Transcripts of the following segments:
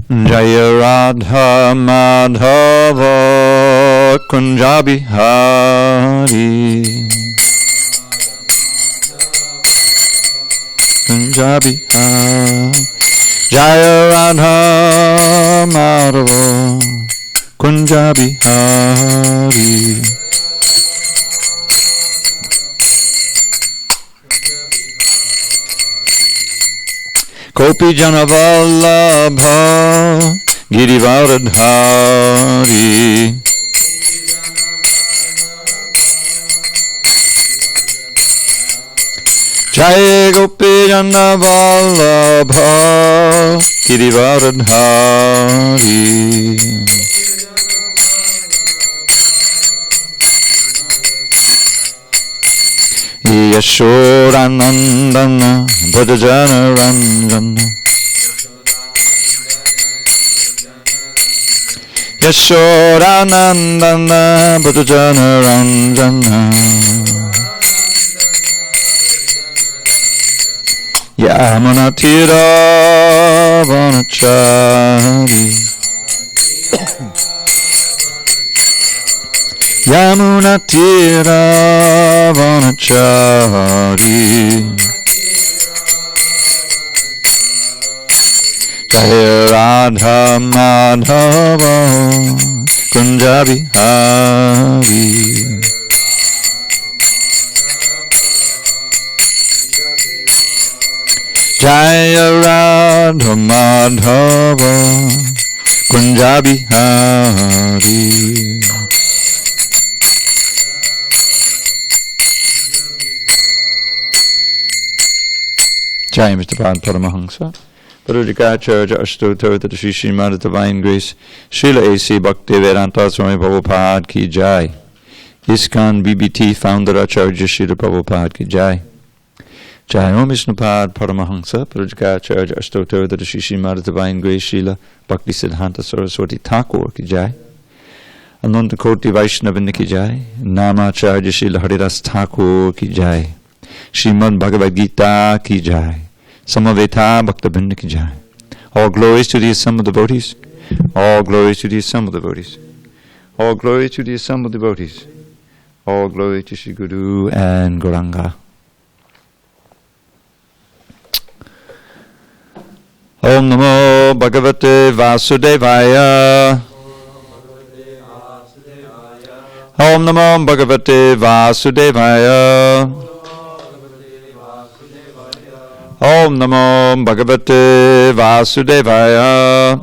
Jaya Radha Madhava Kunja Bihari Kunja Bihari Jaya Radha Madhava Kunja Bihari Kopi Jana Vallabha Girivaradhari Jai Gopi Jana Vallabha Girivaradhari Yashodanandana Bhajana Ranjana Yashodanandana Bhajana Ranjana Yamuna Tira Vanachari Yamuna Tira Vanachari Jaya Radha Madhava Kunja Bihari Jaya Radha Madhava Kunja Bihari Jai Mr. Paramahamsa Parudikacharya Ashtotavata Sri Srimad Divine Grace Srila A.C. Bhaktivedanta Swami Prabhupada Ki Jai ISKCON BBT Founder Acharya Srila Prabhupada Ki Jai Jai Om Vishnupad Paramahamsa Parudikacharya Ashtotavata Sri Srimad Divine Grace Srila Bhakti Siddhanta Saraswati Thakur Ki Jai Ananta Koti Vaishnavinda Ki Jai Namacharya Srila Haridas Thakur Ki Jai Srimad Bhagavad Gita Ki Jai Samaveta Bhaktabinda Ki Jai. All glories to the assembled devotees. All glories to the assembled devotees. All glory to the assembled devotees. All glory to Shri Guru and Gauranga. Om Namo Bhagavate Vasudevaya. Om Namo Bhagavate Vasudevaya. Om Namo Bhagavate Vasudevaya.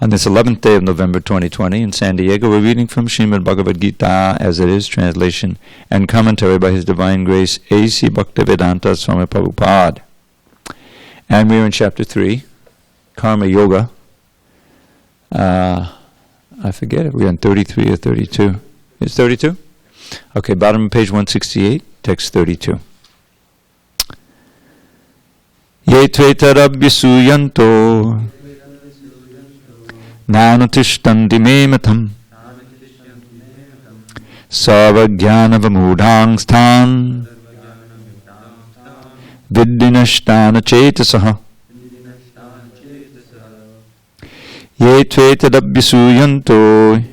On this 11th day of November 2020 in SanDiego, we're reading from Srimad Bhagavad Gita as it is, translation and commentary by His Divine Grace A.C. Bhaktivedanta Swami Prabhupada. And we're in chapter 3, Karma Yoga. I forget if we're on 33 or 32. It's 32? Okay, bottom of page 168, text 32. Ye tvetarabhyasuyanto nanutishtanti me matam savajnanavamudhangstham viddinashtana chetasaha. Ye tvetarabhyasuyanto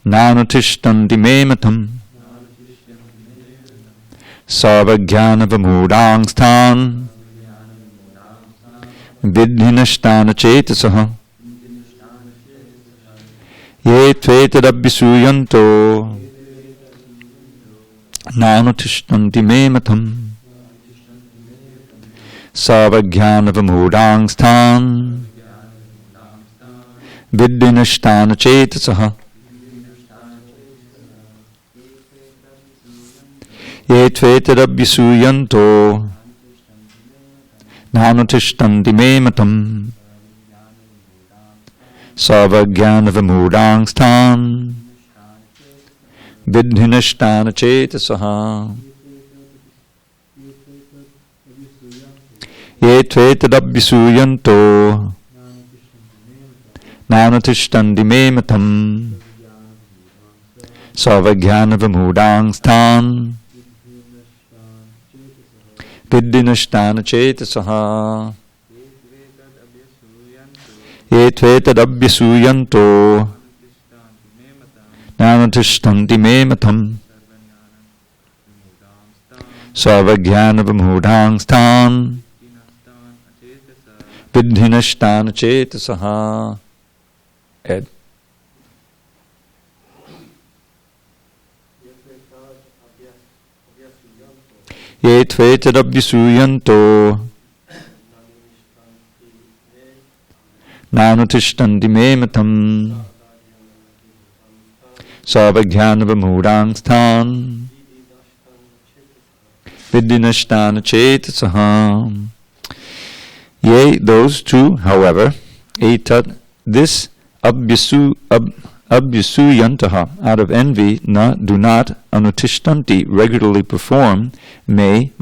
nanutishtanti me matam savajnanavamudhangstham viddhinashtana chetasaha. Ye tvetarabhyasuyanto nanutishtanti me matam savajnanavamudhangstham viddhinashtana chetasaha. Ye tvetarabhyasuyanto nanutishtanti me matam savajnanavamudhangstham viddhinashtana chetasaha. Ye tvetarabhyasuyanto nanutishtanti me matam Sarvajnana vimudang stan viddhinashtana chetasaha etvetad abhyasuyanto nanatishtanti me matam Sarvajnana vimudang stan viddhinashtana chetasaha. Ed. Ye tvetad abhyasuyanto nanutishtanti me matam Sarvajnana vimudang stan viddhinashtana chetasaha. Yea, those two, however, etat, this abhyasuyantaha, out of envy, do not anutishtanti, regularly perform, my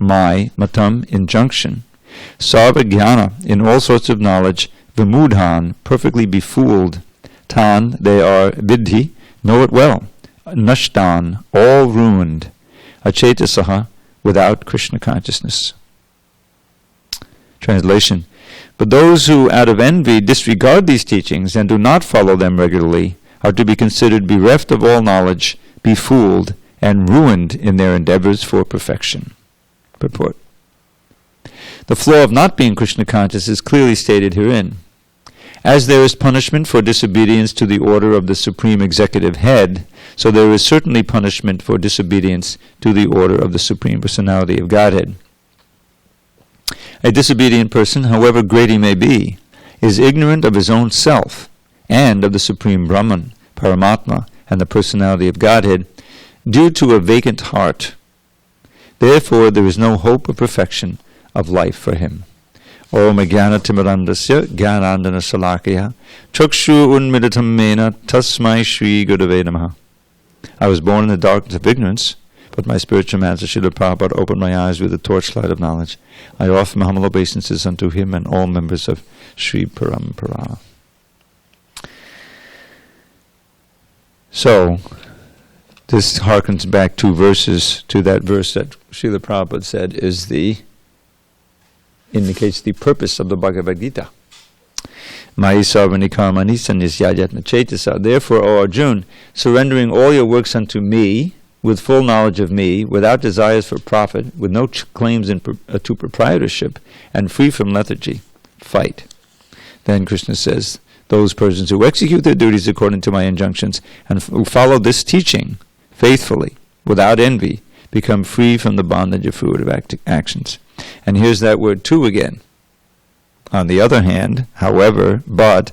matam, injunction. Sarvajnana, in all sorts of knowledge, vimudhan, perfectly befooled, tan, they are, vidhi, know it well, nashtan, all ruined, achetasaha, without Krishna consciousness. Translation. But those who out of envy disregard these teachings and do not follow them regularly are to be considered bereft of all knowledge, befooled, and ruined in their endeavors for perfection. Purport. The flaw of not being Krishna conscious is clearly stated herein. As there is punishment for disobedience to the order of the Supreme Executive Head, so there is certainly punishment for disobedience to the order of the Supreme Personality of Godhead. A disobedient person, however great he may be, is ignorant of his own self and of the Supreme Brahman, Paramatma, and the Personality of Godhead, due to a vacant heart. Therefore, there is no hope of perfection of life for him. Om Jnana Timirandasya Jnanandana Salakaya Chakshu Unmilitam Mena Tasmai Shri Gurave Namaha. I was born in the darkness of ignorance, but my spiritual master Srila Prabhupada opened my eyes with the torchlight of knowledge. I offer my humble obeisances unto him and all members of Sri Parampara. So, this harkens back 2 verses to that verse that Srila Prabhupada said indicates the purpose of the Bhagavad Gita. Mai sarvani karmani sannisyayatna cetasa. Therefore, O Arjuna, surrendering all your works unto me, with full knowledge of me, without desires for profit, with no claims to proprietorship, and free from lethargy, fight. Then Krishna says, those persons who execute their duties according to my injunctions, and who follow this teaching faithfully, without envy, become free from the bondage of fruitive actions. And here's that word too again. On the other hand, however, but,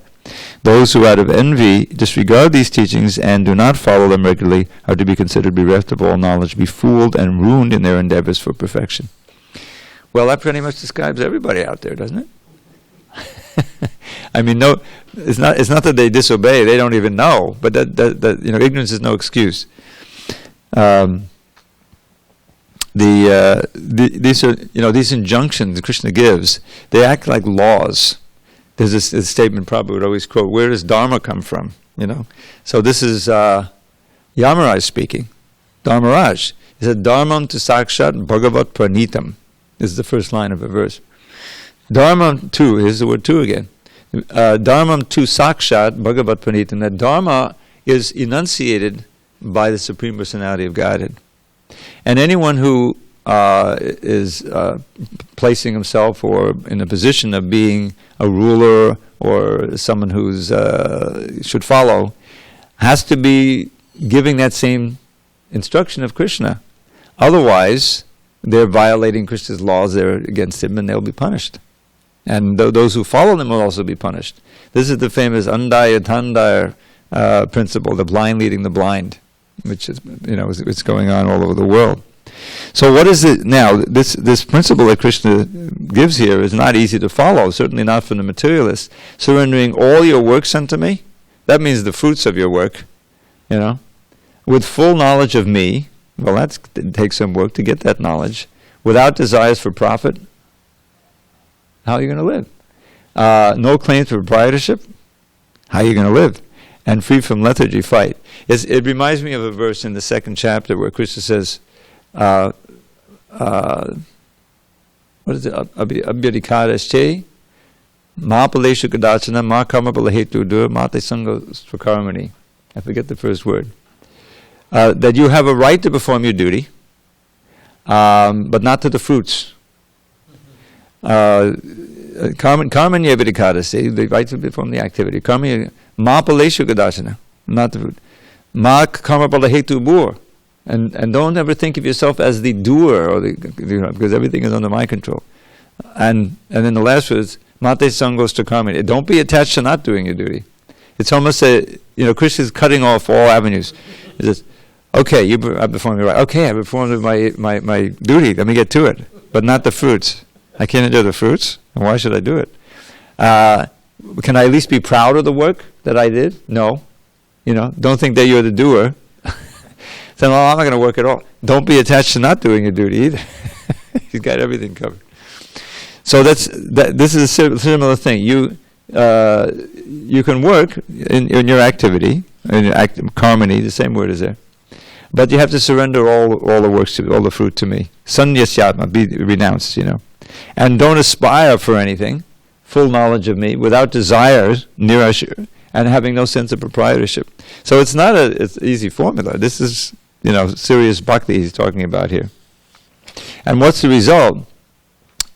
those who out of envy disregard these teachings and do not follow them regularly are to be considered bereft of all knowledge, befooled and ruined in their endeavors for perfection. Well, that pretty much describes everybody out there, doesn't it? I mean, no, it's not that they disobey; they don't even know. But that ignorance is no excuse. These are these injunctions Krishna gives. They act like laws. There's this statement Prabhupada would always quote, where does Dharma come from? So this is Yamaraj speaking. Dharmaraj. He said, Dharmam tu sakshat bhagavat pranitam. This is the first line of a verse. Dharmam tu, here's the word tu again. Dharmam tu sakshat bhagavat pranitam. That Dharma is enunciated by the Supreme Personality of Godhead. And anyone who is placing himself or in a position of being a ruler or someone who's should follow has to be giving that same instruction of Krishna. Otherwise, they're violating Krishna's laws, they're against him, and they'll be punished. And those who follow them will also be punished. This is the famous Andaya Tandaya principle, the blind leading the blind, which is, it's going on all over the world. So what is it now? This principle that Krishna gives here is not easy to follow, certainly not for the materialist. Surrendering all your works unto me, that means the fruits of your work, with full knowledge of me. Well, it takes some work to get that knowledge. Without desires for profit, how are you going to live? No claim to proprietorship, how are you going to live? and free from lethargy, fight. It reminds me of a verse in the 2nd chapter where Krishna says, what is it? Abhyadikadasche, Mahapaleshu kadachana, ma karma balahetu dur, mate sangha swakarmani. I forget the first word. That you have a right to perform your duty, but not to the fruits. Karma nyabhidikadasche, the right to perform the activity. Karma mahapaleshu kadachana, not the fruit. Ma karma balahetu bur. And don't ever think of yourself as the doer, or because everything is under my control. And then the last verse, mate sangos to karma. Don't be attached to not doing your duty. It's almost Krishna is cutting off all avenues. He says, okay, I performed your right. Okay, I performed my duty. Let me get to it, but not the fruits. I can't enjoy the fruits, and why should I do it? Can I at least be proud of the work that I did? No. Don't think that you're the doer. Then, I'm not going to work at all. Don't be attached to not doing your duty either. He's got everything covered. So this is a similar thing. You can work in your activity, in your karmani, the same word is there, but you have to surrender all the works, all the fruit to me. Sanyasyatma, be renounced, and don't aspire for anything. Full knowledge of me, without desires, nirashya, and having no sense of proprietorship. So it's not it's easy formula. This is serious bhakti he's talking about here. And what's the result?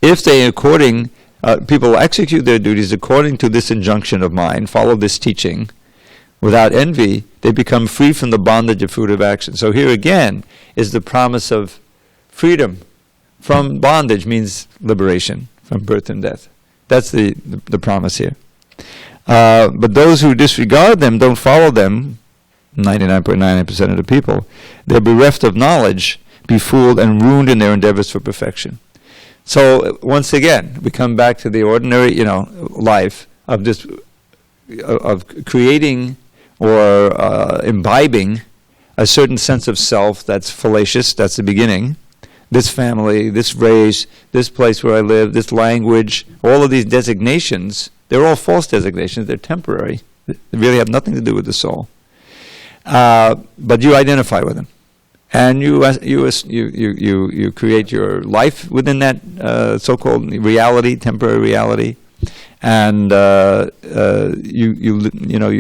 If they people execute their duties according to this injunction of mine, follow this teaching, without envy, they become free from the bondage of fruitive action. So here again is the promise of freedom from bondage, means liberation from birth and death. That's the promise here. But those who disregard them, don't follow them, 99.99% of the people, they're bereft of knowledge, befooled, and ruined in their endeavors for perfection. So once again, we come back to the ordinary, life of of creating or imbibing a certain sense of self that's fallacious. That's the beginning. This family, this race, this place where I live, this language, all of these designations, they're all false designations. They're temporary. They really have nothing to do with the soul. But you identify with them, and you create your life within that so-called reality, temporary reality, and you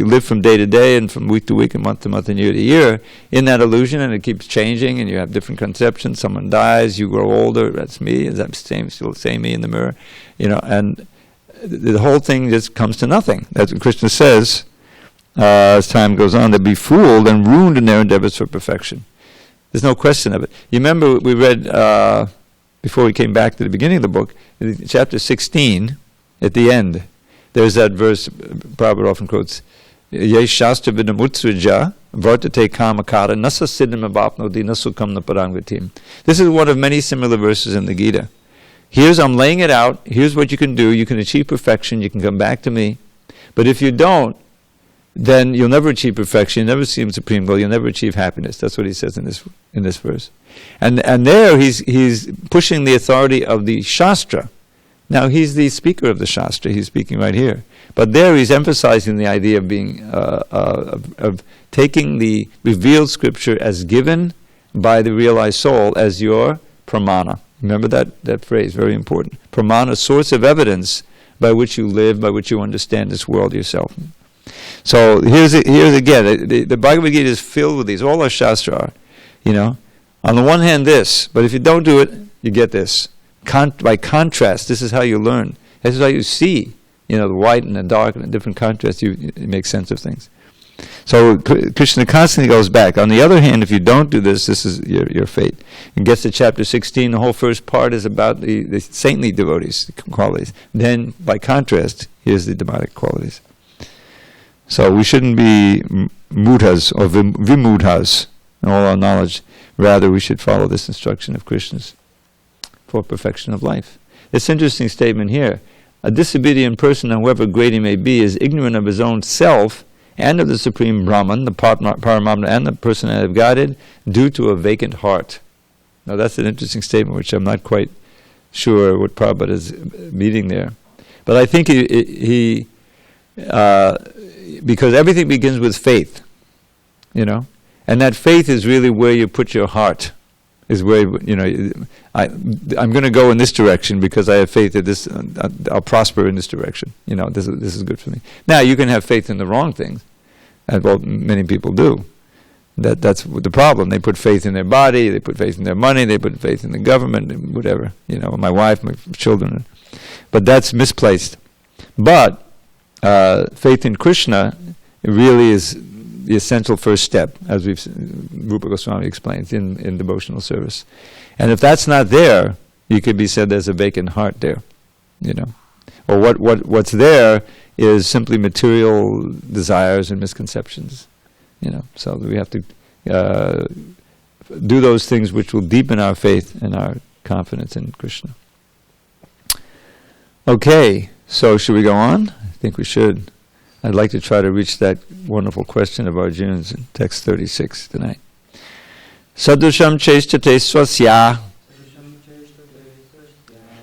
live from day to day and from week to week and month to month and year to year in that illusion, and it keeps changing, and you have different conceptions. Someone dies, you grow older. That's me. Is that still the same me in the mirror? And the whole thing just comes to nothing. That's what Krishna says. As time goes on, they'll be fooled and ruined in their endeavors for perfection. There's no question of it. You remember we read, before we came back to the beginning of the book, in chapter 16, at the end, there's that verse Prabhupada often quotes, Ye shastra vidamutsrija vartate kamakara nasa siddham abapnodi nasukam naparangatim. This is one of many similar verses in the Gita. I'm laying it out, here's what you can do, you can achieve perfection, you can come back to me. But if you don't, then you'll never achieve perfection, you'll never see supreme goal, you'll never achieve happiness. That's what he says in this verse. And there he's pushing the authority of the Shastra. Now he's the speaker of the Shastra, he's speaking right here. But there he's emphasizing the idea of being of taking the revealed scripture as given by the realized soul as your pramana. Remember that phrase, very important. Pramana, source of evidence by which you live, by which you understand this world yourself. So here's again, the Bhagavad Gita is filled with these. All our Shastra are, On the one hand this, but if you don't do it, you get this. By contrast, this is how you learn. This is how you see, the white and the dark and the different contrasts, you make sense of things. So Krishna constantly goes back. On the other hand, if you don't do this, this is your fate. And gets to chapter 16, the whole first part is about the saintly devotees, qualities. Then, by contrast, here's the demonic qualities. So we shouldn't be mudhas or vimudhas in all our knowledge. Rather, we should follow this instruction of Krishna's for perfection of life. It's an interesting statement here. A disobedient person, however great he may be, is ignorant of his own self and of the Supreme Brahman, the Paramatma, and the personality of Godhead, due to a vacant heart. Now that's an interesting statement, which I'm not quite sure what Prabhupada is meaning there. But I think because everything begins with faith, and that faith is really where you put your heart. Is where I'm going to go in this direction because I have faith that this I'll prosper in this direction. This is good for me. Now you can have faith in the wrong things, and well, many people do. That's the problem. They put faith in their body, they put faith in their money, they put faith in the government, whatever. My wife, my children, but that's misplaced. But faith in Krishna really is the essential first step, as Rupa Goswami explains in devotional service. And if that's not there, you could be said there's a vacant heart there, or what's there is simply material desires and misconceptions, So we have to do those things which will deepen our faith and our confidence in Krishna. Okay, so should we go on? I think we should. I'd like to try to reach that wonderful question of Arjuna's in text 36 tonight. Sadusham cheshtate swasya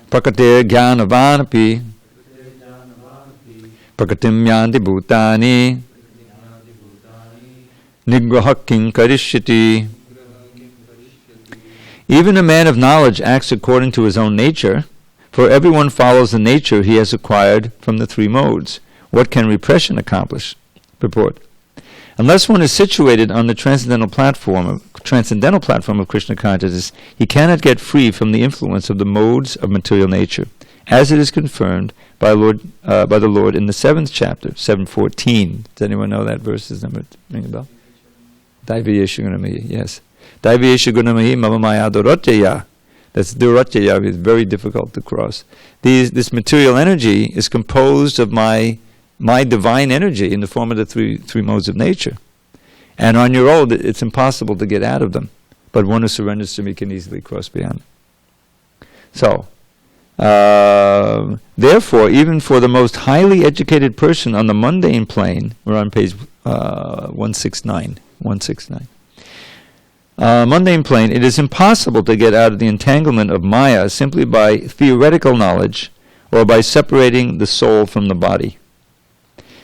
prakate jnanavanapi prakatim yanti bhutani nigraha king karishyati. Even a man of knowledge acts according to his own nature, for everyone follows the nature he has acquired from the three modes. What can repression accomplish? Purport. Unless one is situated on the transcendental platform of Krishna consciousness, he cannot get free from the influence of the modes of material nature, as it is confirmed by the Lord in the 7th chapter, 7:14. Does anyone know that verse? Is number ring a bell? Daivayesha gunamayi, yes. Daivayesha gunamayi mamamaya duratya. That's duratya, is very difficult to cross. This material energy is composed of my divine energy in the form of the three modes of nature. And on your own, it's impossible to get out of them. But one who surrenders to me can easily cross beyond. So, therefore, even for the most highly educated person on the mundane plane, we're on page 169. Mundane plane, it is impossible to get out of the entanglement of Maya simply by theoretical knowledge or by separating the soul from the body.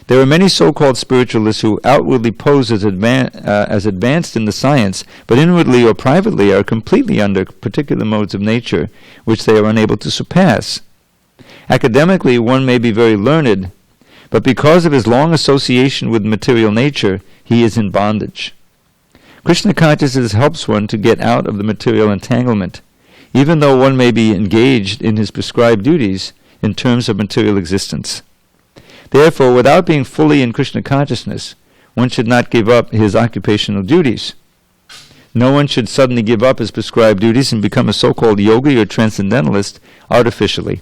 There are many so-called spiritualists who outwardly pose as advanced in the science, but inwardly or privately are completely under particular modes of nature, which they are unable to surpass. Academically, one may be very learned, but because of his long association with material nature, he is in bondage. Krishna consciousness helps one to get out of the material entanglement, even though one may be engaged in his prescribed duties in terms of material existence. Therefore, without being fully in Krishna consciousness, one should not give up his occupational duties. No one should suddenly give up his prescribed duties and become a so-called yogi or transcendentalist artificially.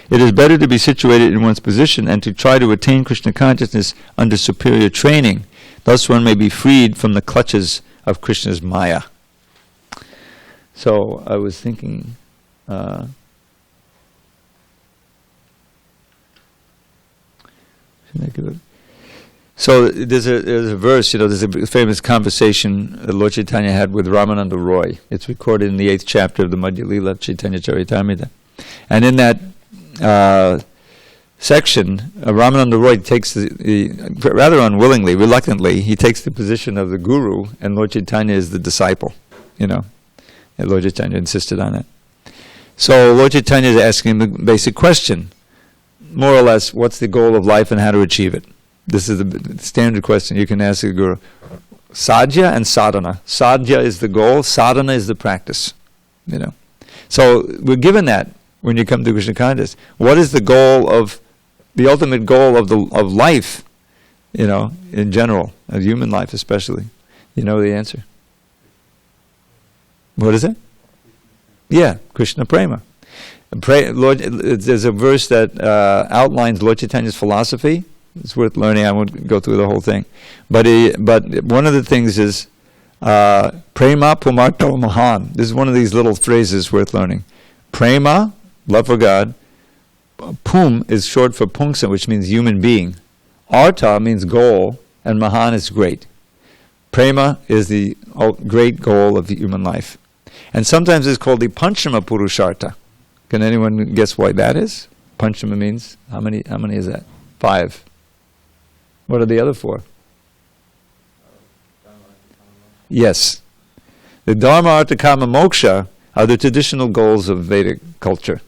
It is better to be situated in one's position and to try to attain Krishna consciousness under superior training. Thus one may be freed from the clutches of Krishna's Maya. So I was thinking, so there's a verse, there's a famous conversation that Lord Chaitanya had with Ramananda Roy. It's recorded in the 8th chapter of the Madhya Lila of Chaitanya Charitamrita. And in that section, Ramananda Roy takes rather unwillingly, reluctantly, he takes the position of the guru, and Lord Chaitanya is the disciple. And Lord Chaitanya insisted on it. So Lord Chaitanya is asking him the basic question, more or less, what's the goal of life and how to achieve it? This is the standard question you can ask the guru. Sadhya and sadhana. Sadhya is the goal, sadhana is the practice. So we're given that when you come to Krishna consciousness. What is the goal of, the ultimate goal of life, in general, of human life especially? You know the answer. What is it? Yeah, Krishna Prema. There's a verse that outlines Lord Chaitanya's philosophy. It's worth learning. I won't go through the whole thing. But one of the things is Prema Pumarto Mahan. This is one of these little phrases worth learning. Prema, love for God. Pum is short for Pungsa, which means human being. Artha means goal, and Mahan is great. Prema is the great goal of the human life. And sometimes it's called the Panchama Purushartha. Can anyone guess why that is? Panchama means, how many is that? 5. What are the other four? Yes. The Dharma, Artha, Kama, Moksha are the traditional goals of Vedic culture,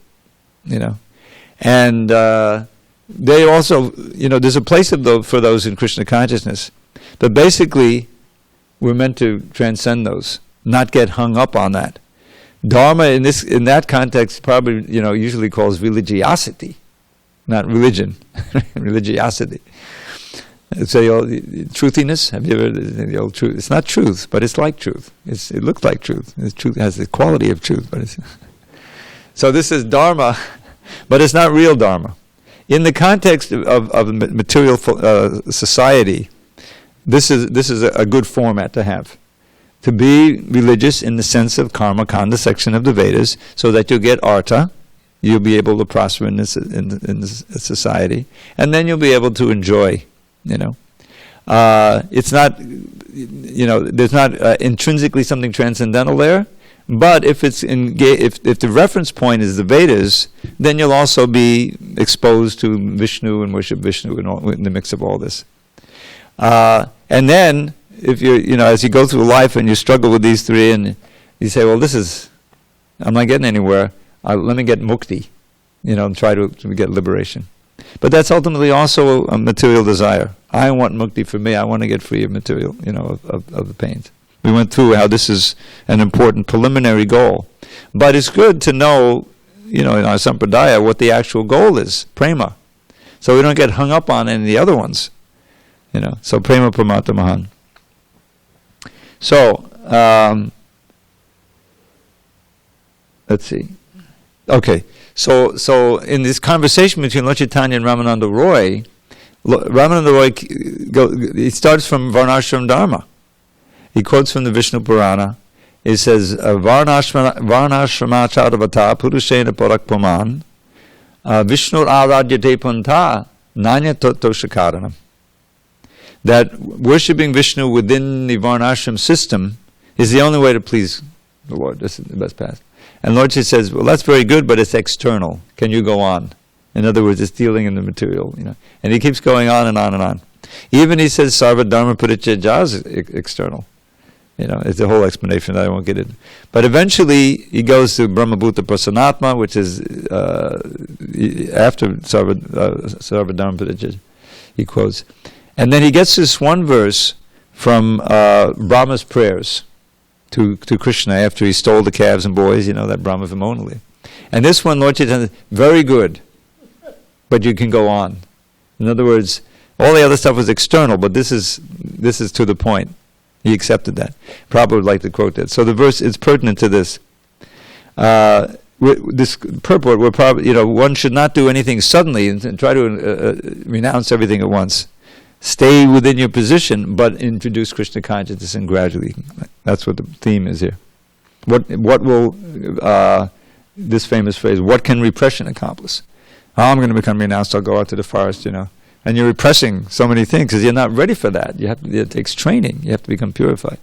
And they also, there's a place for those in Krishna consciousness. But basically, we're meant to transcend those, not get hung up on that. Dharma in that context probably, usually calls religiosity, not religion, religiosity. Say truthiness. Have you ever the old truth? It's not truth, but it's like truth. It looks like truth. Truth has the quality of truth, but it's so this is dharma, but it's not real dharma. In the context of material society, this is a good format to have. To be religious in the sense of karma kanda section of the Vedas, so that you'll get artha, you'll be able to prosper in this society, and then you'll be able to enjoy. It's not, there's not intrinsically something transcendental there, but if it's if the reference point is the Vedas, then you'll also be exposed to Vishnu and worship Vishnu in the mix of all this. And then, if you're, as you go through life and you struggle with these three, and you say, well, I'm not getting anywhere. Let me get mukti, and try to get liberation. But that's ultimately also a material desire. I want mukti for me. I want to get free of material, of the pains. We went through how this is an important preliminary goal. But it's good to know, in our sampradaya, what the actual goal is, prema. So we don't get hung up on any of the other ones. So prema pramata mahan. So, let's see. Okay. So in this conversation between Lord Chaitanya and Ramananda Roy, he starts from Varnashram Dharma. He quotes from the Vishnu Purana. He says, Varnashramacharvata purushena parakpaman Vishnur aradyate panta nanya totoshakaranam. That worshipping Vishnu within the Varnashram system is the only way to please the Lord. This is the best path. And Lord Chaitanya says, well, that's very good, but it's external. Can you go on? In other words, it's dealing in the material. And he keeps going on and on and on. Even he says, Sarva Dharma Parityajya is external. It's a whole explanation that I won't get into. But eventually, he goes to Brahmabhuta Prasanatma, which is after Sarva Dharma Parityajya, he quotes. And then he gets this one verse from Brahma's prayers to Krishna after he stole the calves and boys, that Brahma Vimonali. And this one, Lord Chaitanya, very good, but you can go on. In other words, all the other stuff was external, but this is to the point. He accepted that. Prabhupada would like to quote that. So the verse is pertinent to this. This purport, where one should not do anything suddenly and try to renounce everything at once. Stay within your position, but introduce Krishna consciousness and gradually. That's what the theme is here. What will this famous phrase? What can repression accomplish? I'm going to become renounced. I'll go out to the forest, And you're repressing so many things because you're not ready for that. It takes training. You have to become purified.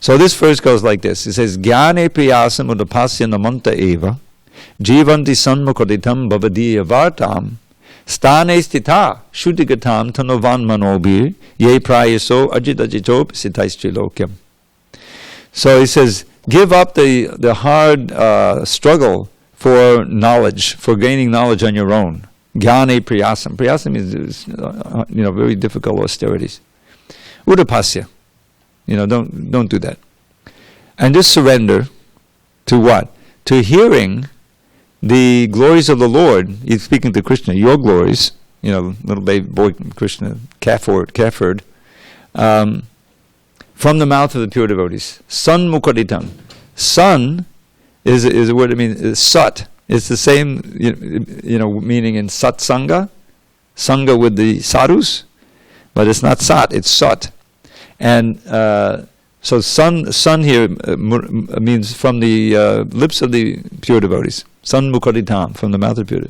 So this verse goes like this. It says, Jnane priyasam udapasya namanta eva jivanti sanmukaditam bhavadiya vartam Stane stita shuddhigatam tanovan manobir ye prayaso ajitajito sitaistrilokyam. So he says, give up the hard struggle for knowledge, for gaining knowledge on your own. Jnane priyasam. Priyasam is very difficult austerities. Udapasya. Don't do that. And just surrender to what? To hearing the glories of the Lord. He's speaking to Krishna, your glories, little baby boy Krishna, Kafford, from the mouth of the pure devotees. Sun mukaditam. Sun is a word, sat. It's the same, meaning in satsanga, sangha with the sadhus, but it's not sat, it's sat. And so sun here means from the lips of the pure devotees. San mukaditam, from the mouth of pure.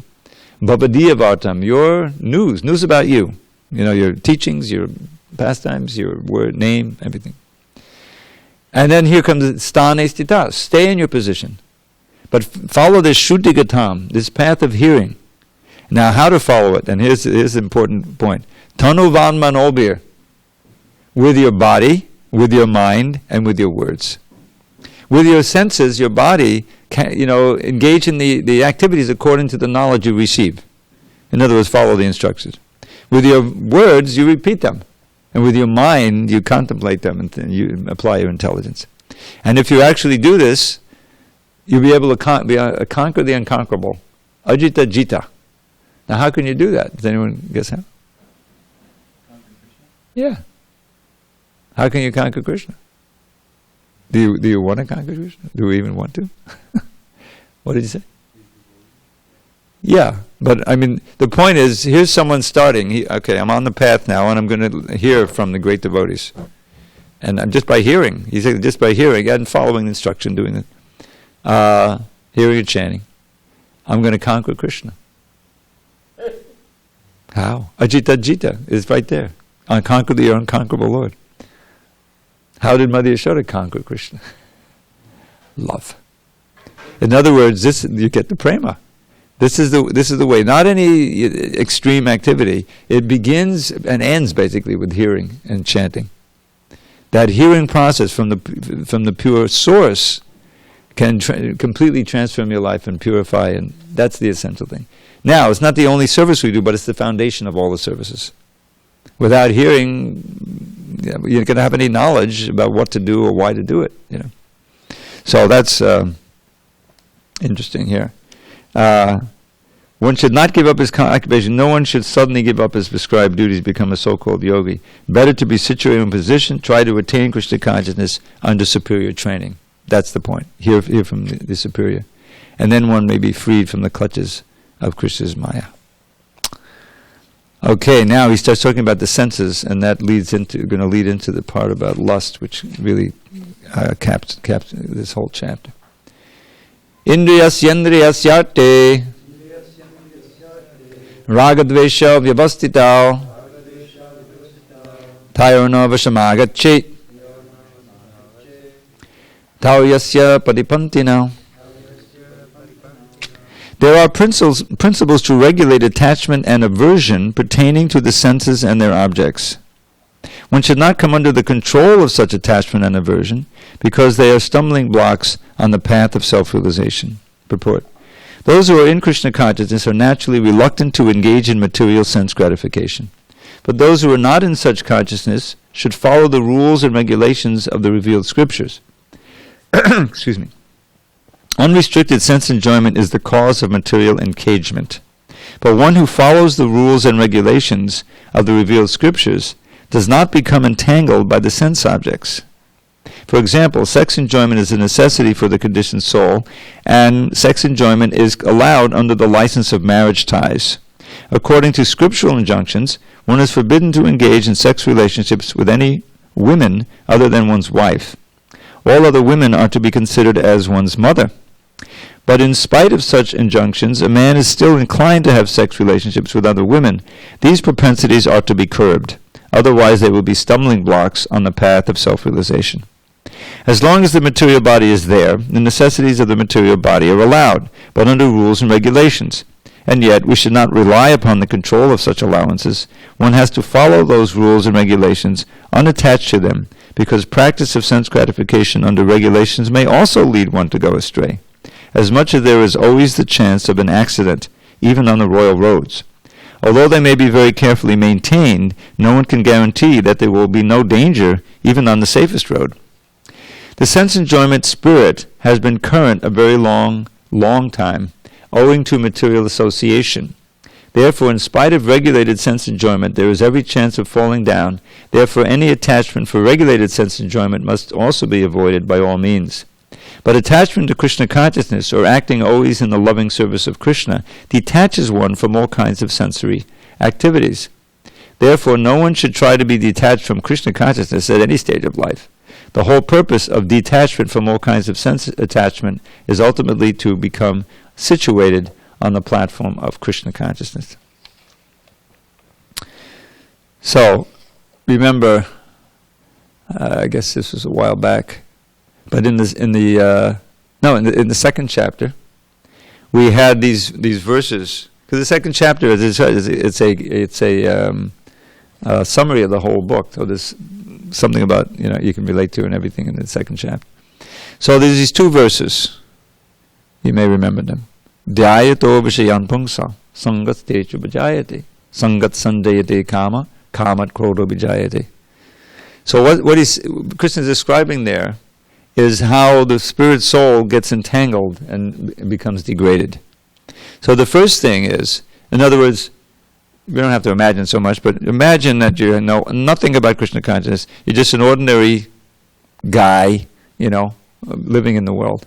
Bhavadiya vartam, your news about you. Your teachings, your pastimes, your word, name, everything. And then here comes stane stita, stay in your position. But follow this shuddhigatam, this path of hearing. Now, how to follow it? And here's the important point. Tanu van manobir. With your body, with your mind, and with your words. With your senses, your body can, engage in the activities according to the knowledge you receive. In other words, follow the instructions. With your words, you repeat them. And with your mind, you contemplate them and you apply your intelligence. And if you actually do this, you'll be able to conquer the unconquerable. Ajita Jita. Now, how can you do that? Does anyone guess how? Yeah. How can you conquer Krishna? Do you want to conquer Krishna? Do we even want to? What did you say? Yeah, but I mean, the point is, here's someone starting. Okay, I'm on the path now, and I'm going to hear from the great devotees. And I'm just by hearing, he said, just by hearing and following the instruction, doing it, hearing and chanting, I'm going to conquer Krishna. How? Ajita Jita is right there. Conquer the unconquerable Lord. How did Mother Yashoda conquer Krishna? Love. In other words, you get the prema. This is the way. Not any extreme activity. It begins and ends basically with hearing and chanting. That hearing process from the pure source can completely transform your life and purify, and that's the essential thing. Now, it's not the only service we do, but it's the foundation of all the services. Without hearing, you're going to have any knowledge about what to do or why to do it. So that's interesting here. One should not give up his occupation. No one should suddenly give up his prescribed duties, become a so-called yogi. Better to be situated in position, try to attain Krishna consciousness under superior training. That's the point. Hear from the superior. And then one may be freed from the clutches of Krishna's Maya. Okay, now he starts talking about the senses, and that going to lead into the part about lust, which really caps this whole chapter. Indriyasyendriyasyate ragadvesha vyavastita tayona vashamagachet tauyasya padipantina. There are principles to regulate attachment and aversion pertaining to the senses and their objects. One should not come under the control of such attachment and aversion because they are stumbling blocks on the path of self-realization. Purport. Those who are in Krishna consciousness are naturally reluctant to engage in material sense gratification. But those who are not in such consciousness should follow the rules and regulations of the revealed scriptures. Excuse me. Unrestricted sense enjoyment is the cause of material engagement. But one who follows the rules and regulations of the revealed scriptures does not become entangled by the sense objects. For example, sex enjoyment is a necessity for the conditioned soul, and sex enjoyment is allowed under the license of marriage ties. According to scriptural injunctions, one is forbidden to engage in sex relationships with any women other than one's wife. All other women are to be considered as one's mother. But in spite of such injunctions, a man is still inclined to have sex relationships with other women. These propensities are to be curbed. Otherwise, they will be stumbling blocks on the path of self-realization. As long as the material body is there, the necessities of the material body are allowed, but under rules and regulations. And yet, we should not rely upon the control of such allowances. One has to follow those rules and regulations unattached to them, because practice of sense gratification under regulations may also lead one to go astray, as much as there is always the chance of an accident, even on the royal roads. Although they may be very carefully maintained, no one can guarantee that there will be no danger, even on the safest road. The sense enjoyment spirit has been current a very long time, owing to material association. Therefore, in spite of regulated sense enjoyment, there is every chance of falling down. Therefore, any attachment for regulated sense enjoyment must also be avoided by all means. But attachment to Krishna consciousness, or acting always in the loving service of Krishna, detaches one from all kinds of sensory activities. Therefore, no one should try to be detached from Krishna consciousness at any stage of life. The whole purpose of detachment from all kinds of sense attachment is ultimately to become situated on the platform of Krishna consciousness. So, remember, I guess this was a while back, but in the second chapter, we had these verses Because the second chapter is a summary of the whole book. So there's something about, you can relate to and everything in the second chapter. So there's these two verses. You may remember them. Dhyayato vishayan pungsa sangat techu vijayate sangat sandayate kama kamat krodho vijayate. So what Krishna is describing there is how the spirit soul gets entangled and becomes degraded. So the first thing is, in other words, we don't have to imagine so much, but imagine that you know nothing about Krishna consciousness. You're just an ordinary guy, living in the world.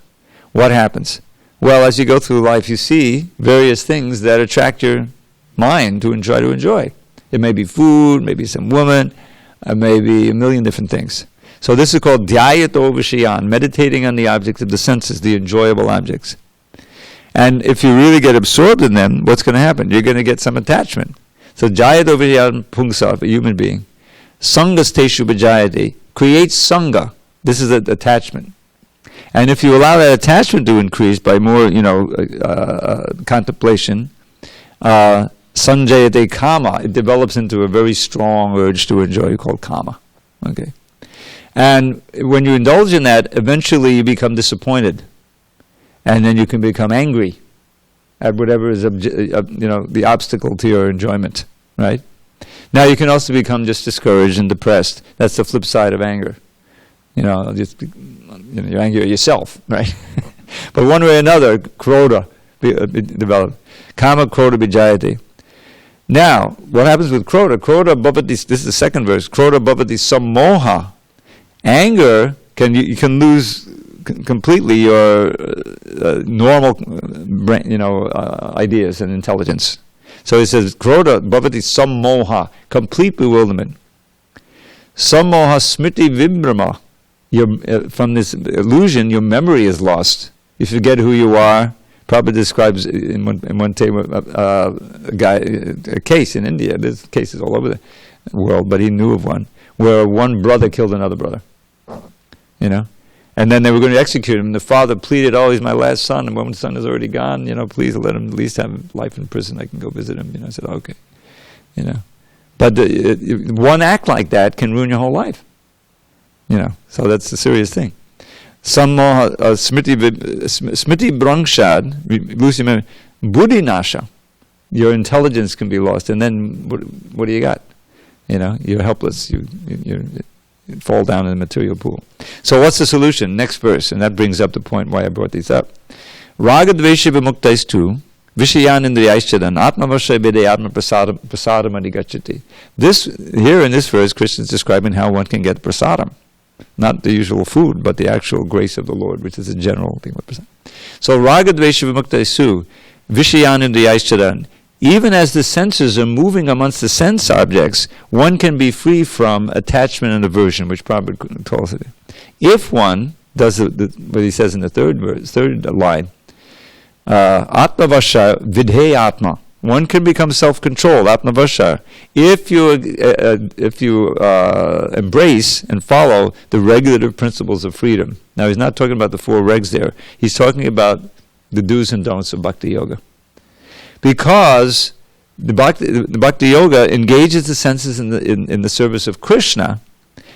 What happens? Well, as you go through life, you see various things that attract your mind to enjoy. It may be food, maybe some woman, maybe a million different things. So this is called dhyayato vishayan, meditating on the objects of the senses, the enjoyable objects. And if you really get absorbed in them, what's going to happen? You're going to get some attachment. So dhyayato vishayan pungsa, a human being, sangas teshu vijayate, creates sangha. This is an attachment. And if you allow that attachment to increase by more, contemplation, sanjayate kama, it develops into a very strong urge to enjoy called kama. Okay. And when you indulge in that, eventually you become disappointed. And then you can become angry at whatever is, the obstacle to your enjoyment, right? Now you can also become just discouraged and depressed. That's the flip side of anger. You're angry at yourself, right? But one way or another, krodha develops. Kama krodha vijayate. Now, what happens with krodha? Krodha bhavati, this is the second verse, krodha bhavati sammoha. Anger, you can lose completely your normal brain, ideas and intelligence. So he says, krodha bhavati sammoha, complete bewilderment. Sammoha smriti vibhrama. From this illusion, your memory is lost. You forget who you are. Prabhupada describes in one time a case in India. There's cases all over the world, but he knew of one where one brother killed another brother. And then they were going to execute him. The father pleaded, "Oh, he's my last son, and when the son is already gone, please let him at least have life in prison. I can go visit him." I said, "Okay." But one act like that can ruin your whole life. So that's a serious thing. Sammoha smriti brangshad, lose your memory, buddhi nasha. Your intelligence can be lost, and then what do you got? You're helpless. You fall down in the material pool. So what's the solution? Next verse, and that brings up the point why I brought these up. Raga dvesha vimuktais vishayan indriyaischadhan atmavashay bede atma prasadam adhigacchati. This, here in this verse, Krishna is describing how one can get prasadam. Not the usual food, but the actual grace of the Lord, which is a general thing. So raga dvesha vimuktais vishayan indriyaischadhan. Even as the senses are moving amongst the sense objects, one can be free from attachment and aversion, which Prabhupada tells us. If one does what he says in the third line, Atmavasha vidhe atma, one can become self-controlled, Atmavasha, if you embrace and follow the regulative principles of freedom. Now he's not talking about the 4 regs there. He's talking about the do's and don'ts of Bhakti Yoga. Because the Bhakti Yoga engages the senses in the service of Krishna,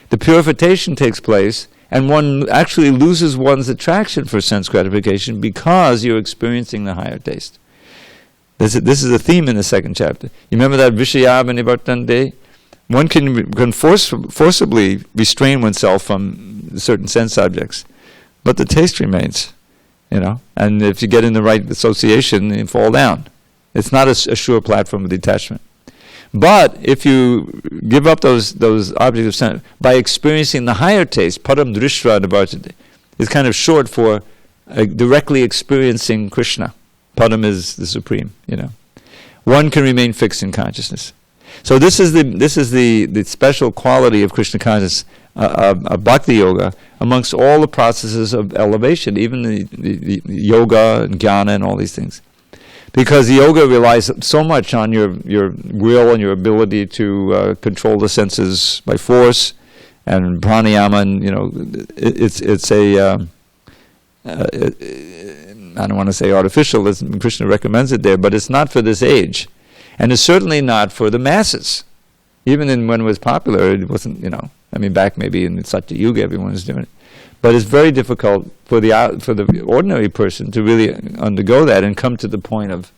the purification takes place, and one actually loses one's attraction for sense gratification because you're experiencing the higher taste. This is a theme in the second chapter. You remember that Vishaya Nivartante? One can forcibly restrain oneself from certain sense objects, but the taste remains, and if you get in the right association, you fall down. It's not a sure platform of detachment. But if you give up those objects of sense by experiencing the higher taste, param drishra nivartante, is kind of short for directly experiencing Krishna. Param is the supreme. One can remain fixed in consciousness. So this is the special quality of Krishna consciousness, of Bhakti Yoga, amongst all the processes of elevation, even the yoga and jnana and all these things. Because the yoga relies so much on your will and your ability to control the senses by force, and pranayama, and it's I don't want to say artificial, as Krishna recommends it there, but it's not for this age. And it's certainly not for the masses. Even when it was popular, it wasn't, back maybe in Satya Yuga, everyone was doing it. But it's very difficult for the ordinary person to really undergo that and come to the point of,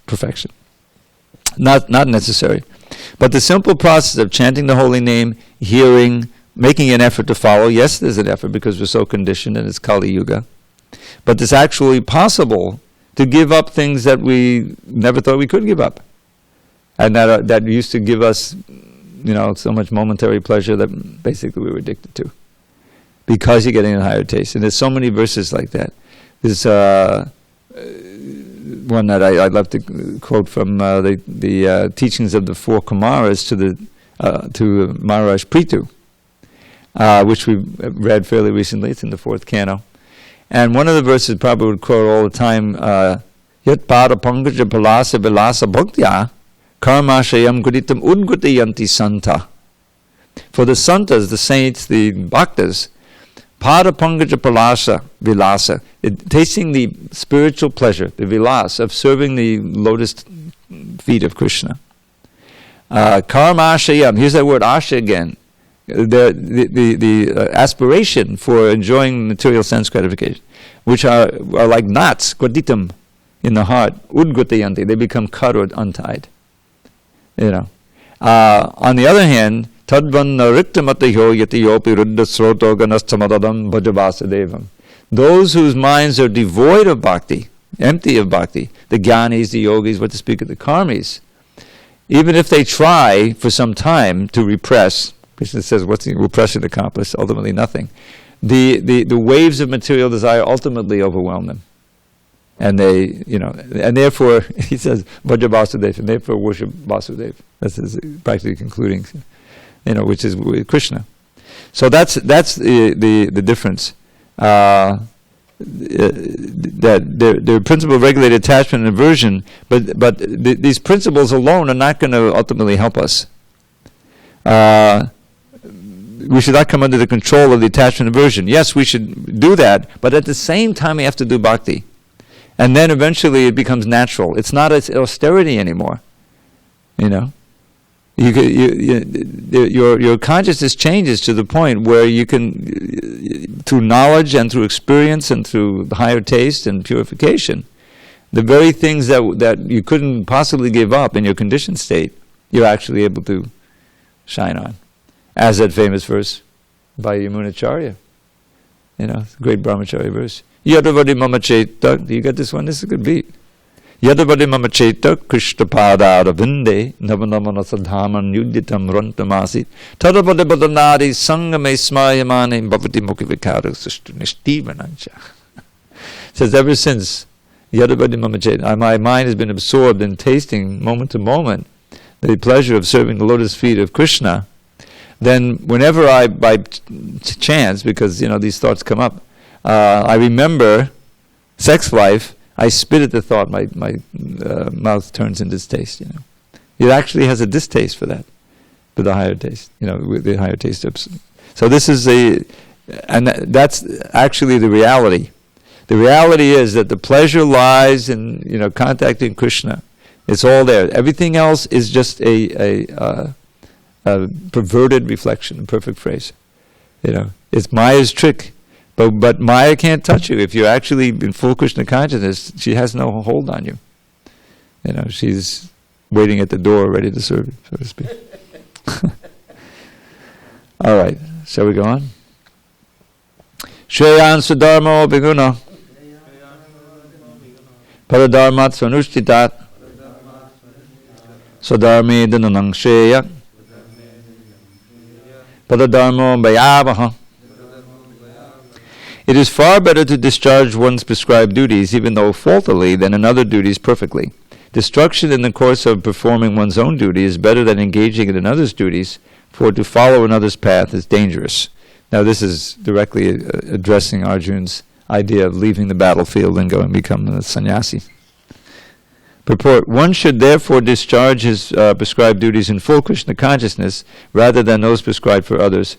perfection. Not necessary. But the simple process of chanting the holy name, hearing, making an effort to follow, yes, there's an effort because we're so conditioned and it's Kali Yuga. But it's actually possible to give up things that we never thought we could give up. And that used to give us, so much momentary pleasure that basically we were addicted to. Because you're getting a higher taste. And there's so many verses like that. There's one that I'd love to quote from the teachings of the four Kumaras to Maharaj Prithu, which we read fairly recently. It's in the 4th canto. And one of the verses probably would quote all the time, Yat pada pankaja palasa vilasa bhaktya karmashayam guditam udgutayanti santa. For the santas, the saints, the bhaktas, pada pankaja palasa vilasa, tasting the spiritual pleasure, the vilas of serving the lotus feet of Krishna. Karmashayam, here's that word asha again. The aspiration for enjoying material sense gratification, which are like knots, goditam, in the heart, udgutayanti, they become cut or untied. On the other hand, tadvanna riktamatayo yatiyopi ruddha sroto ganastamadadam bhajavasadevam. Those whose minds are devoid of bhakti, empty of bhakti, the jnanis, the yogis, what to speak of the karmis, even if they try for some time to repress, Krishna says, what's the repression accomplish? Ultimately nothing. The waves of material desire ultimately overwhelm them. And they, and therefore, he says, Bhaja Vasudeva, and therefore worship Vasudeva. That's his practically concluding, which is with Krishna. So that's the difference. That there are principle of regulated attachment and aversion, but these principles alone are not going to ultimately help us. We should not come under the control of the attachment and aversion. Yes, we should do that, but at the same time we have to do bhakti. And then eventually it becomes natural. It's not austerity anymore. Your consciousness changes to the point where you can, through knowledge and through experience and through higher taste and purification, the very things that you couldn't possibly give up in your conditioned state, you're actually able to shine on. As that famous verse by Yamunacharya, great brahmacharya verse. Yadavadi mama cheta, do you get this one? This is a good beat. Yadavadi mama cheta, Krishna pada aravinde, navanamana sadhaman yuditam rantamasi, tadavadi badanadi sangame smayamani, bhavati mukivikara sushtunishtivanancha. Says, ever since Yadavadi mama cheta, my mind has been absorbed in tasting, moment to moment, the pleasure of serving the lotus feet of Krishna. Then whenever I, by chance, because these thoughts come up, I remember sex life, I spit at the thought, my mouth turns into distaste. It actually has a distaste for that, for the higher taste, with the higher taste. So this is that's actually the reality. The reality is that the pleasure lies in contacting Krishna. It's all there. Everything else is just a perverted reflection, a perfect phrase. It's Maya's trick. But Maya can't touch you. If you're actually in full Krishna consciousness, she has no hold on you. She's waiting at the door ready to serve you, so to speak. All right, shall we go on? Shreyan Sudharmo Bhiguna Paradharmat Swanushtitat Swadharme Dhananang Shreya Paradharmo Bhayavaha. It is far better to discharge one's prescribed duties, even though faultily, than in other duties perfectly. Destruction in the course of performing one's own duty is better than engaging in another's duties, for to follow another's path is dangerous. Now this is directly addressing Arjun's idea of leaving the battlefield and going and become a sannyasi. Purport: one should therefore discharge his prescribed duties in full Krishna consciousness, rather than those prescribed for others,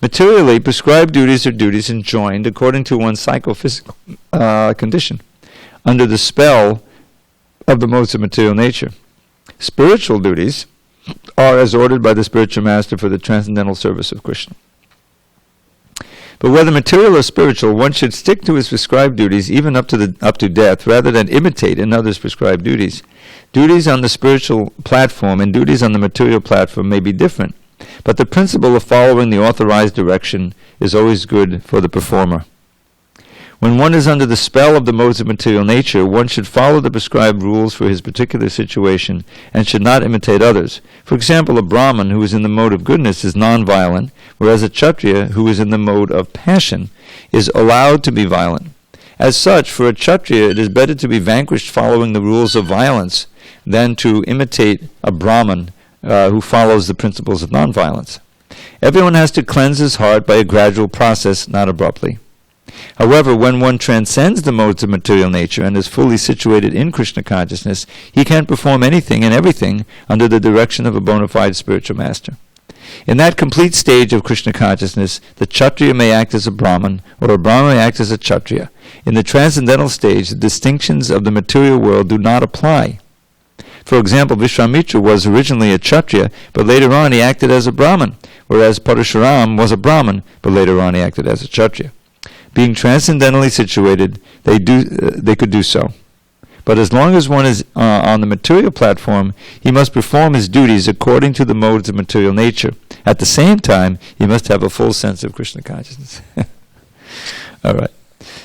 Materially, prescribed duties are duties enjoined according to one's psychophysical condition, under the spell of the modes of material nature. Spiritual duties are as ordered by the spiritual master for the transcendental service of Krishna. But whether material or spiritual, one should stick to his prescribed duties even up to death, rather than imitate another's prescribed duties. Duties on the spiritual platform and duties on the material platform may be different, but the principle of following the authorized direction is always good for the performer. When one is under the spell of the modes of material nature, one should follow the prescribed rules for his particular situation and should not imitate others. For example, a Brahmin who is in the mode of goodness is non-violent, whereas a Kshatriya who is in the mode of passion is allowed to be violent. As such, for a Kshatriya, it is better to be vanquished following the rules of violence than to imitate a Brahmin who follows the principles of non-violence. Everyone has to cleanse his heart by a gradual process, not abruptly. However, when one transcends the modes of material nature and is fully situated in Krishna consciousness, he can perform anything and everything under the direction of a bona fide spiritual master. In that complete stage of Krishna consciousness, the Kshatriya may act as a Brahmin, or a Brahmin may act as a Kshatriya. In the transcendental stage, the distinctions of the material world do not apply. For example, Vishwamitra was originally a Kshatriya, but later on he acted as a Brahmin, whereas Parashuram was a Brahmin, but later on he acted as a Kshatriya. Being transcendentally situated, they could do so. But as long as one is on the material platform, he must perform his duties according to the modes of material nature. At the same time, he must have a full sense of Krishna consciousness. All right.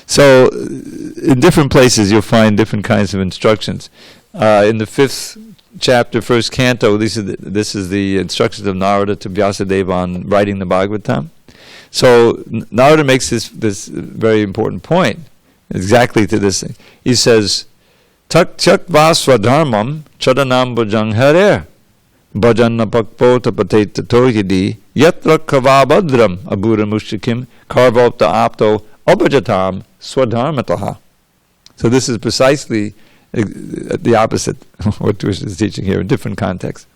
So, in different places, you'll find different kinds of instructions. In the 5th chapter, 1st canto, this is the instructions of Narada to Vyasadeva on writing the Bhagavatam. So Narada makes this very important point, exactly to this thing. He says, Tak chakva swadharmam chadanam bhajang harer bhajan napakpo tapate tato yadi yatra kavabhadram abura mushikim karvota apto abhajatam swadharmataha. So this is precisely the opposite of what Krishna is teaching here in different contexts.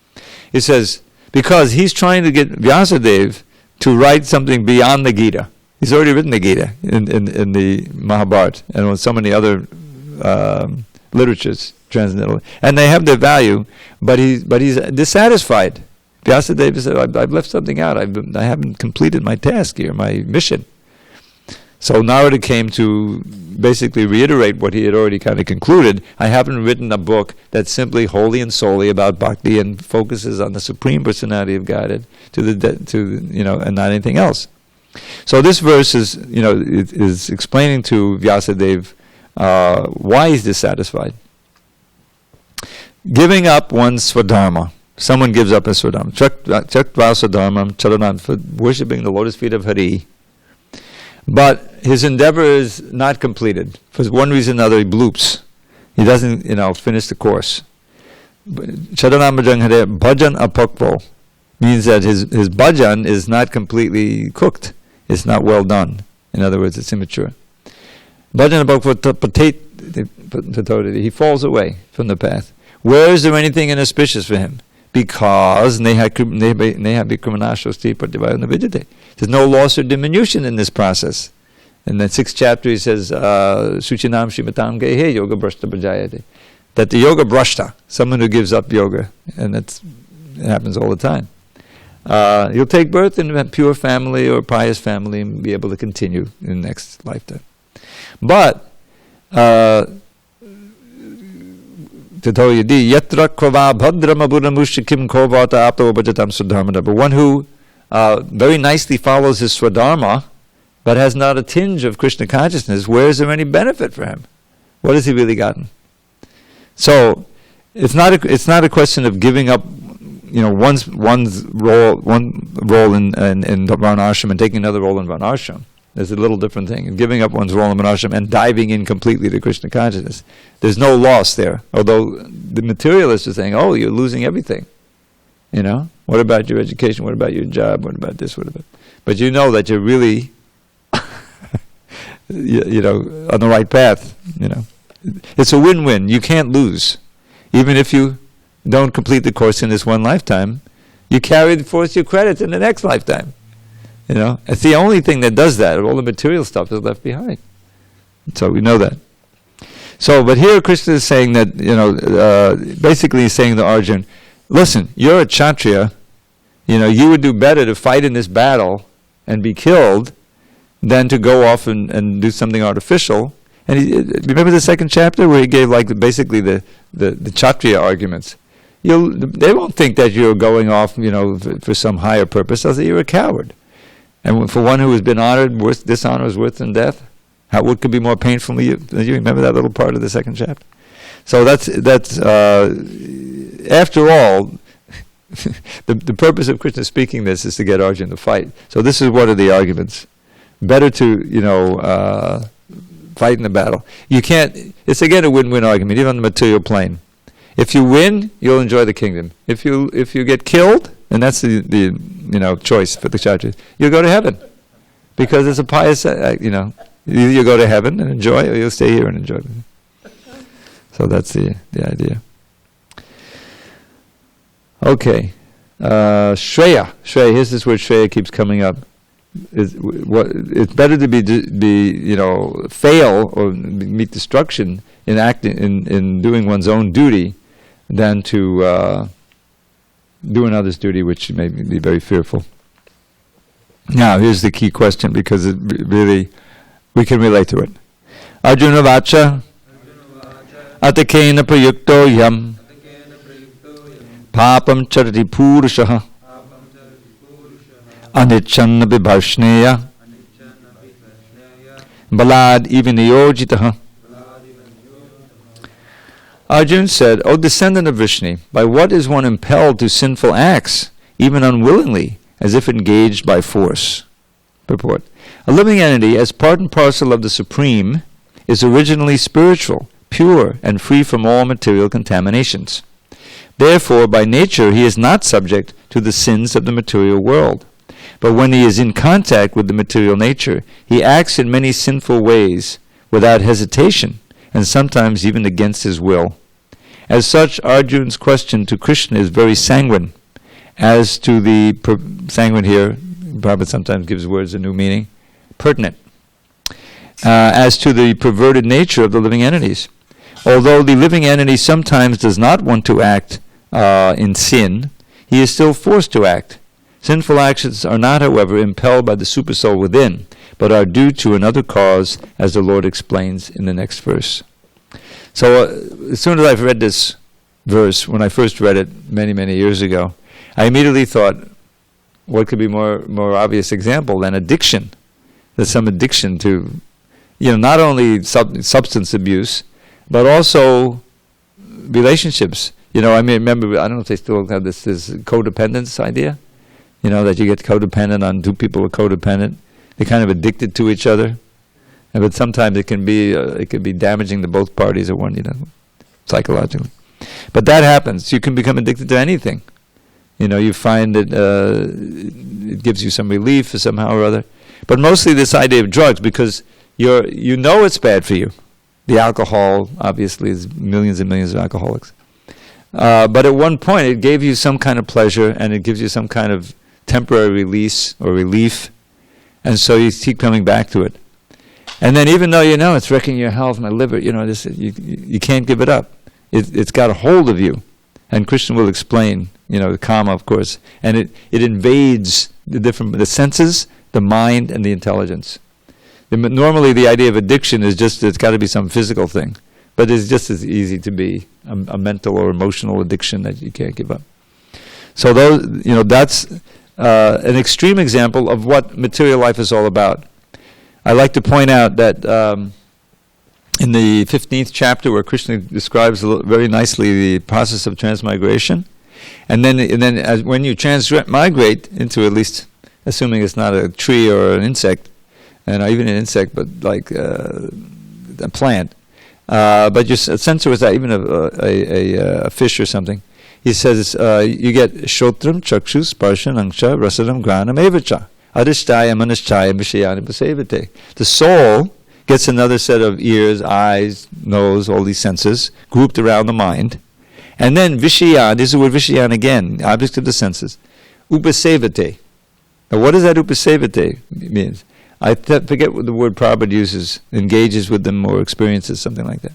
He says, because he's trying to get Vyasadeva to write something beyond the Gita. He's already written the Gita in the Mahabharata and on so many other literatures, transcendental, and they have their value, but he's dissatisfied. Vyasadeva said, I've left something out. I haven't completed my task here, my mission. So Narada came to basically reiterate what he had already kind of concluded. I haven't written a book that's simply wholly and solely about bhakti and focuses on the Supreme Personality of Godhead and not anything else. So this verse is explaining to Vyasadeva why he's dissatisfied. Giving up one's swadharma. Someone gives up his swadharma. Chaktva swadharmam charanam, for worshipping the lotus feet of Hari. But his endeavor is not completed. For one reason or another, he bloops. He doesn't, finish the course. Charanam bhajan apakvo means that his bhajan is not completely cooked. It's not well done. In other words, it's immature. Bhajan apakvo, he falls away from the path. Where is there anything inauspicious for him? Because there's no loss or diminution in this process. In the 6th chapter he says, Suchinam Shrimatam Gehe Yoga Brashta Bhajayate. That the Yoga Brashta, someone who gives up yoga, and it happens all the time, you'll take birth in a pure family or pious family and be able to continue in the next lifetime. But but one who very nicely follows his swadharma, but has not a tinge of Krishna consciousness, where is there any benefit for him? What has he really gotten? So it's not a question of giving up, one's role in varnashram and taking another role in varnashram. There's a little different thing. Giving up one's role in varnashram and diving in completely to Krishna consciousness. There's no loss there. Although the materialists are saying, oh, you're losing everything. What about your education? What about your job? What about this? What about... But you know that you're really, on the right path. It's a win-win. You can't lose. Even if you don't complete the course in this one lifetime, you carry forth your credits in the next lifetime. It's the only thing that does that. All the material stuff is left behind. So we know that. So, but here Krishna is saying that, basically he's saying to Arjuna, listen, you're a Kshatriya, you would do better to fight in this battle and be killed than to go off and do something artificial. And remember the second chapter where he gave basically the Kshatriya arguments. They won't think that you're going off, for some higher purpose. They'll say you're a coward. And for one who has been honored, dishonor is worse than death. What could be more painful than you? You remember that little part of the second chapter? So that's after all, the purpose of Krishna speaking this is to get Arjuna to fight. So this is one of the arguments. Better to fight in the battle. You can't. It's again a win-win argument, even on the material plane. If you win, you'll enjoy the kingdom. If you get killed, and that's the choice for the Kshatriyas, you'll go to heaven, because it's a pious you go to heaven and enjoy, or you'll stay here and enjoy. So that's the idea. Okay, Shreya. Here's this word Shreya keeps coming up. It's better to be fail or meet destruction in acting in doing one's own duty than to do another's duty, which may be very fearful. Now, here's the key question, because it really we can relate to it. Arjuna vacha atakena prayukto yam papam charati purushaha anichanna vibhashneya balad iviniyojitaha. Arjuna said, O descendant of Vishnu, by what is one impelled to sinful acts, even unwillingly, as if engaged by force? Purport. A living entity, as part and parcel of the Supreme, is originally spiritual, pure, and free from all material contaminations. Therefore, by nature, he is not subject to the sins of the material world. But when he is in contact with the material nature, he acts in many sinful ways, without hesitation, and sometimes even against his will. As such, Arjuna's question to Krishna is very sanguine. As to the sanguine here, Prabhupada sometimes gives words a new meaning, pertinent. As to the perverted nature of the living entities. Although the living entity sometimes does not want to act in sin, he is still forced to act. Sinful actions are not, however, impelled by the supersoul within, but are due to another cause, as the Lord explains in the next verse. So as soon as I've read this verse, when I first read it many, many years ago, I immediately thought, what could be more obvious example than addiction? There's some addiction to, not only substance abuse, but also relationships. Remember, I don't know if they still have this codependence idea, that you get codependent on two people who are codependent. They're kind of addicted to each other. But sometimes it can be damaging to both parties at one, psychologically. But that happens. You can become addicted to anything. You find that it gives you some relief somehow or other. But mostly this idea of drugs, because it's bad for you. The alcohol, obviously, is millions and millions of alcoholics. But at one point, it gave you some kind of pleasure, and it gives you some kind of temporary release or relief. And so you keep coming back to it. And then even though it's wrecking your health, my liver, you can't give it up. It's got a hold of you. And Krishna will explain, the karma, of course. And it invades the senses, the mind, and the intelligence. Normally the idea of addiction is just, it's got to be some physical thing. But it's just as easy to be a mental or emotional addiction that you can't give up. So that's an extreme example of what material life is all about. I like to point out that in the 15th chapter, where Krishna describes very nicely the process of transmigration, and then when you transmigrate into, at least assuming it's not a tree or an insect, and not even an insect, but like a plant, but your sensor is even a fish or something. He says you get shotram, chakshus, sparshan, angsha, rasadam, granam, evacha. Adhishtaya, manishchaya, vishayani, pasevate. The soul gets another set of ears, eyes, nose, all these senses, grouped around the mind. And then vishayan, this is the word vishayan again, objects of the senses. Upasevate. Now, what does that upasevate mean? I forget what the word Prabhupada uses, engages with them or experiences, something like that.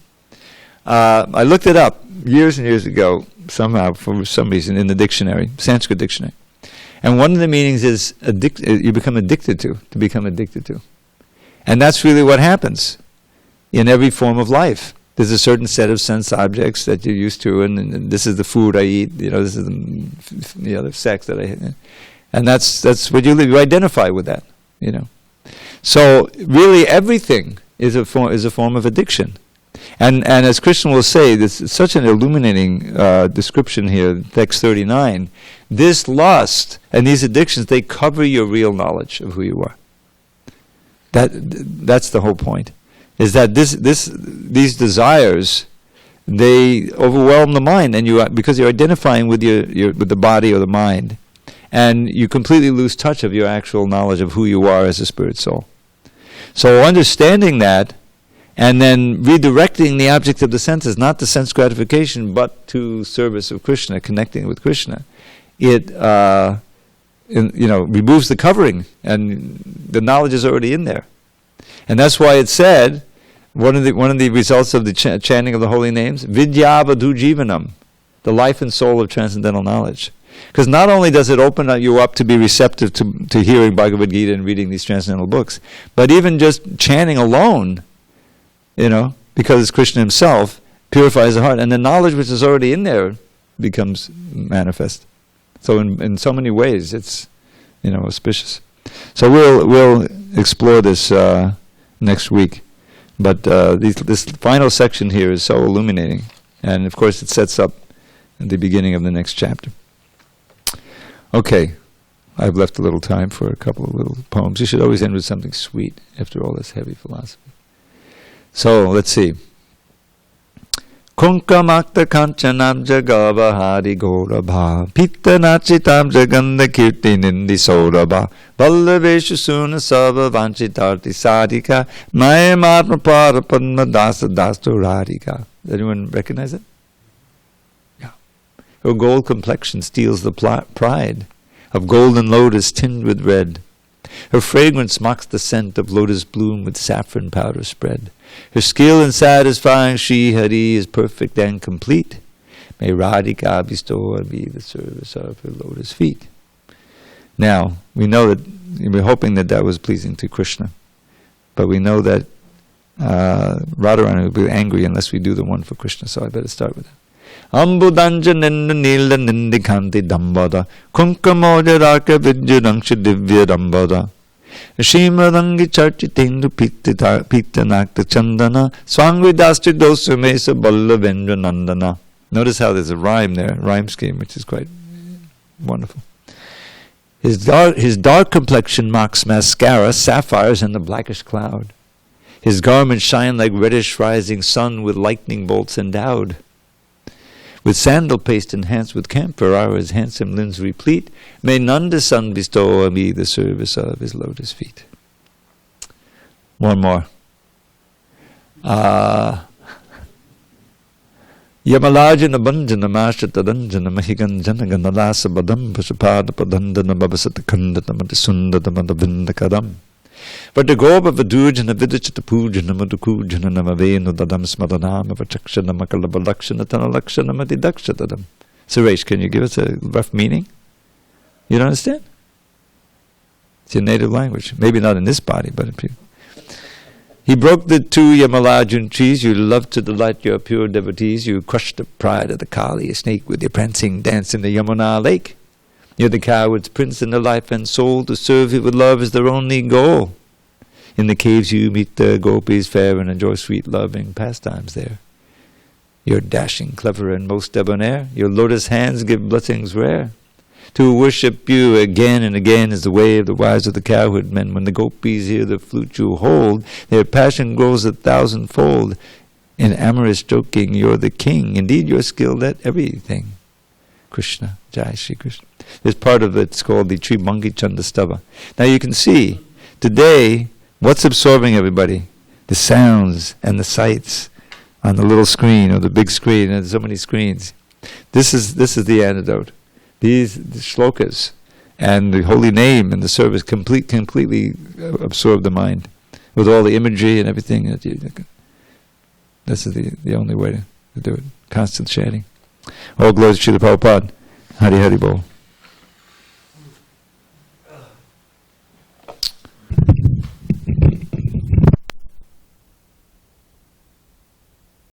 I looked it up years and years ago, somehow, for some reason, in the dictionary, Sanskrit dictionary. And one of the meanings is you become addicted to become addicted to. And that's really what happens in every form of life. There's a certain set of sense objects that you're used to, and this is the food I eat, this is the sex that I... And that's what you live. You identify with that, So really, everything is a form of addiction, and as Krishna will say, this is such an illuminating description here, text 39. This lust and these addictions, they cover your real knowledge of who you are. That's the whole point. Is that these desires, they overwhelm the mind, and because you're identifying with with the body or the mind. And you completely lose touch of your actual knowledge of who you are as a spirit soul. So understanding that, and then redirecting the object of the senses, not to sense gratification, but to service of Krishna, connecting with Krishna, it removes the covering, and the knowledge is already in there. And that's why it said, one of the results of the chanting of the holy names, Vidyavadhu Jivanam, the life and soul of transcendental knowledge. Because not only does it open you up to be receptive to hearing Bhagavad Gita and reading these transcendental books, but even just chanting alone, because it's Krishna himself, purifies the heart, and the knowledge which is already in there becomes manifest. So in so many ways, it's auspicious. So we'll explore this next week. But this final section here is so illuminating, and of course it sets up the beginning of the next chapter. Okay, I've left a little time for a couple of little poems. You should always end with something sweet after all this heavy philosophy. So, let's see. Kunkamakta kanchanam jagavahari gorabha pitta nachitam jaganda kirti nindi sorabha vallaveshu suna sava vanchitarti sadhika mayam atma parapadma dasa dasturarika. Does anyone recognize it? Her gold complexion steals the pride of golden lotus tinged with red. Her fragrance mocks the scent of lotus bloom with saffron powder spread. Her skill in satisfying Shri Hari is perfect and complete. May Radhika bestow and be the service of her lotus feet. Now, we know that, we're hoping that was pleasing to Krishna. But we know that Radharani will be angry unless we do the one for Krishna, so I better start with that. Ambudanja nindu nila nindikanti dambada kunkamoja raka vidyadangsha divya dambada Shrimadangi charchitindu pitta nakta chandana swangvidastri dosa mesa ballavendra nandana. Notice how there's a rhyme there, rhyme scheme, which is quite wonderful. His dark complexion mocks mascara, sapphires, and the blackish cloud. His garments shine like reddish rising sun with lightning bolts endowed. With sandal paste enhanced with camphor are his handsome limbs replete. May Nanda Son bestow on me the service of his lotus feet. One more. Yamalajana Bandhana Mashata Danjana Mahiganjana Ganalasa Badam Pashapada Padandana Babasata Kandana Madisundana Madavindakadam. But the Goba Vadujana Vidachata Pujana Madukujana Namavenu Dadam Smadanama Vachakshana Makalabalakshana Tanalakshana Madidakshadadam. Suresh, can you give us a rough meaning? You don't understand? It's your native language. Maybe not in this body, but in people. He broke the two Yamalajun trees. You love to delight your pure devotees. You crushed the pride of the Kali, a snake with your prancing dance in the Yamuna lake. You're the coward's prince in the life and soul. To serve you with love is their only goal. In the caves you meet the gopis fair and enjoy sweet loving pastimes there. You're dashing, clever, and most debonair. Your lotus hands give blessings rare. To worship you again and again is the way of the wives of the cowherd men. When the gopis hear the flute you hold, their passion grows 1,000-fold. In amorous joking, you're the king. Indeed, you're skilled at everything. Krishna, Jai Shri Krishna. There's part of it's called the Tribhangi Chandastava. Now you can see, today, what's absorbing everybody? The sounds and the sights on the little screen or the big screen, and so many screens. This is the antidote. These shlokas and the holy name and the service completely absorb the mind with all the imagery and everything. This is the only way to do it. Constant chanting. All glory to Srila Prabhupada. Hari Hari Bol.